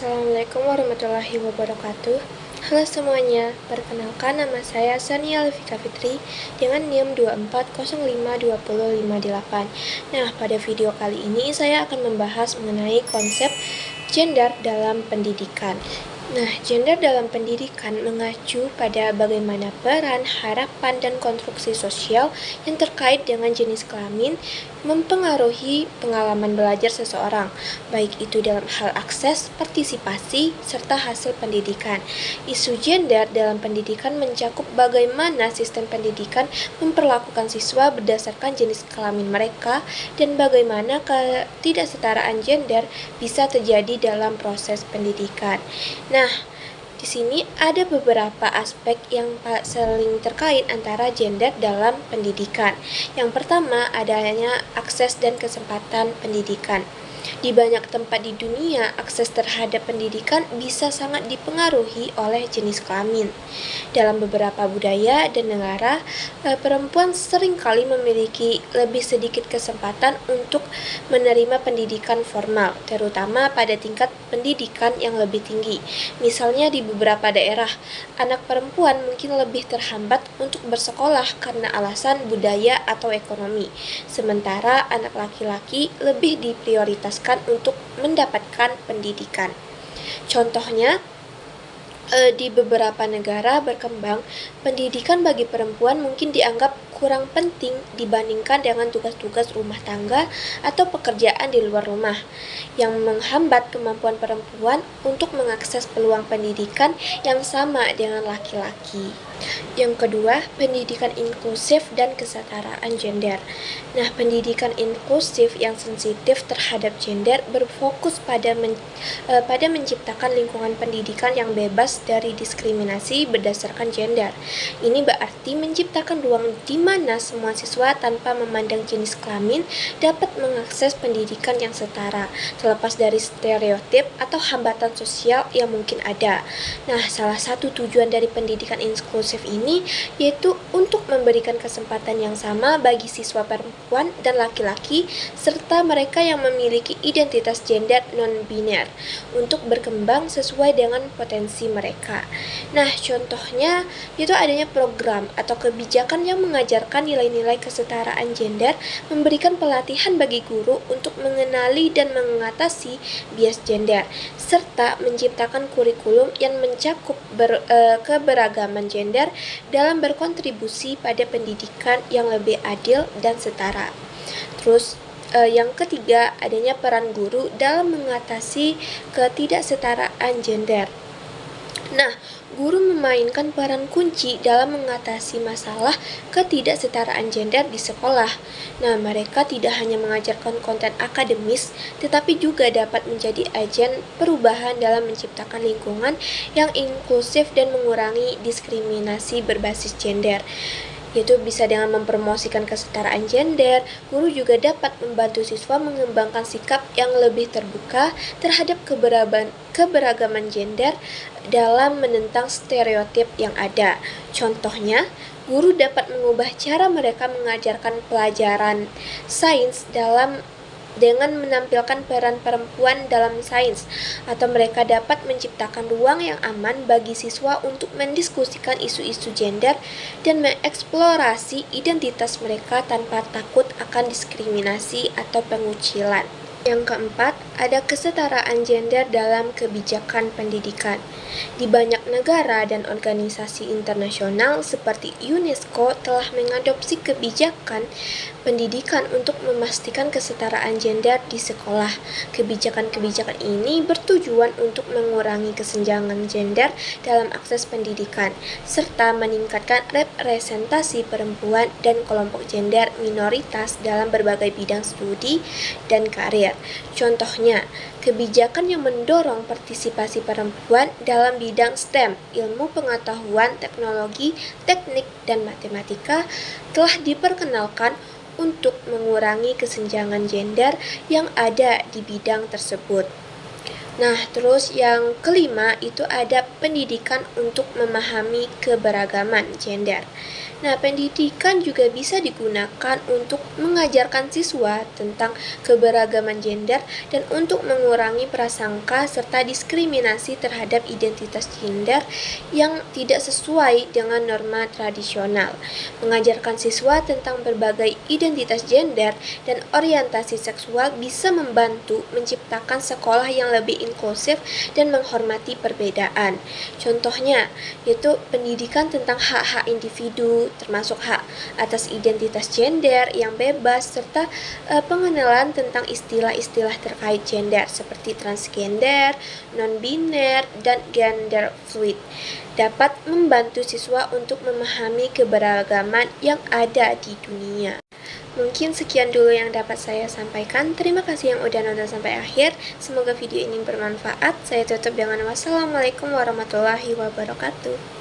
Assalamualaikum warahmatullahi wabarakatuh. Halo semuanya, perkenalkan nama saya Sania Alfika Fitri dengan NIM 240520558. Nah, pada video kali ini saya akan membahas mengenai konsep gender dalam pendidikan. Nah, gender dalam pendidikan mengacu pada bagaimana peran, harapan, dan konstruksi sosial yang terkait dengan jenis kelamin mempengaruhi pengalaman belajar seseorang, baik itu dalam hal akses, partisipasi, serta hasil pendidikan. Isu gender dalam pendidikan mencakup bagaimana sistem pendidikan memperlakukan siswa berdasarkan jenis kelamin mereka dan bagaimana ketidaksetaraan gender bisa terjadi dalam proses pendidikan. Nah, di sini ada beberapa aspek yang saling terkait antara gender dalam pendidikan. Yang pertama, adanya akses dan kesempatan pendidikan. Di banyak tempat di dunia, akses terhadap pendidikan bisa sangat dipengaruhi oleh jenis kelamin. Dalam beberapa budaya dan negara, perempuan seringkali memiliki lebih sedikit kesempatan untuk menerima pendidikan formal, terutama pada tingkat pendidikan yang lebih tinggi. Misalnya di beberapa daerah, anak perempuan mungkin lebih terhambat untuk bersekolah karena alasan budaya atau ekonomi, sementara anak laki-laki lebih diprioritaskan untuk mendapatkan pendidikan. Contohnya, di beberapa negara berkembang, pendidikan bagi perempuan mungkin dianggap kurang penting dibandingkan dengan tugas-tugas rumah tangga atau pekerjaan di luar rumah, yang menghambat kemampuan perempuan untuk mengakses peluang pendidikan yang sama dengan laki-laki. Yang kedua, pendidikan inklusif dan kesetaraan gender. Nah, pendidikan inklusif yang sensitif terhadap gender berfokus pada menciptakan lingkungan pendidikan yang bebas dari diskriminasi berdasarkan gender. Ini berarti menciptakan ruang di mana semua siswa tanpa memandang jenis kelamin dapat mengakses pendidikan yang setara, terlepas dari stereotip atau hambatan sosial yang mungkin ada. Nah, salah satu tujuan dari pendidikan inklusif ini yaitu untuk memberikan kesempatan yang sama bagi siswa perempuan dan laki-laki serta mereka yang memiliki identitas gender non-biner untuk berkembang sesuai dengan potensi mereka. Nah, contohnya itu adanya program atau kebijakan yang mengajarkan nilai-nilai kesetaraan gender, memberikan pelatihan bagi guru untuk mengenali dan mengatasi bias gender, serta menciptakan kurikulum yang mencakup keberagaman gender dalam berkontribusi pada pendidikan yang lebih adil dan setara. Terus, yang ketiga, adanya peran guru dalam mengatasi ketidaksetaraan gender. Nah, guru memainkan peran kunci dalam mengatasi masalah ketidaksetaraan gender di sekolah. Nah, mereka tidak hanya mengajarkan konten akademis, tetapi juga dapat menjadi agen perubahan dalam menciptakan lingkungan yang inklusif dan mengurangi diskriminasi berbasis gender. Yaitu bisa dengan mempromosikan kesetaraan gender, guru juga dapat membantu siswa mengembangkan sikap yang lebih terbuka terhadap keberagaman gender dalam menentang stereotip yang ada. Contohnya, guru dapat mengubah cara mereka mengajarkan pelajaran sains dengan menampilkan peran perempuan dalam sains, atau mereka dapat menciptakan ruang yang aman bagi siswa untuk mendiskusikan isu-isu gender dan mengeksplorasi identitas mereka tanpa takut akan diskriminasi atau pengucilan. Yang keempat, ada kesetaraan gender dalam kebijakan pendidikan. Di banyak negara dan organisasi internasional seperti UNESCO telah mengadopsi kebijakan pendidikan untuk memastikan kesetaraan gender di sekolah. Kebijakan-kebijakan ini bertujuan untuk mengurangi kesenjangan gender dalam akses pendidikan, serta meningkatkan representasi perempuan dan kelompok gender minoritas dalam berbagai bidang studi dan karir. Contohnya, kebijakan yang mendorong partisipasi perempuan dalam bidang STEM, ilmu pengetahuan, teknologi, teknik, dan matematika telah diperkenalkan untuk mengurangi kesenjangan gender yang ada di bidang tersebut. Nah, terus yang kelima itu ada pendidikan untuk memahami keberagaman gender. Nah, pendidikan juga bisa digunakan untuk mengajarkan siswa tentang keberagaman gender dan untuk mengurangi prasangka serta diskriminasi terhadap identitas gender yang tidak sesuai dengan norma tradisional. Mengajarkan siswa tentang berbagai identitas gender dan orientasi seksual bisa membantu menciptakan sekolah yang lebih inklusif dan menghormati perbedaan. Contohnya, yaitu pendidikan tentang hak-hak individu, termasuk hak atas identitas gender yang bebas, serta pengenalan tentang istilah-istilah terkait gender seperti transgender, non-biner, dan gender fluid dapat membantu siswa untuk memahami keberagaman yang ada di dunia. Mungkin sekian dulu yang dapat saya sampaikan. Terima kasih yang udah nonton sampai akhir. Semoga video ini bermanfaat. Saya tutup dengan wassalamualaikum warahmatullahi wabarakatuh.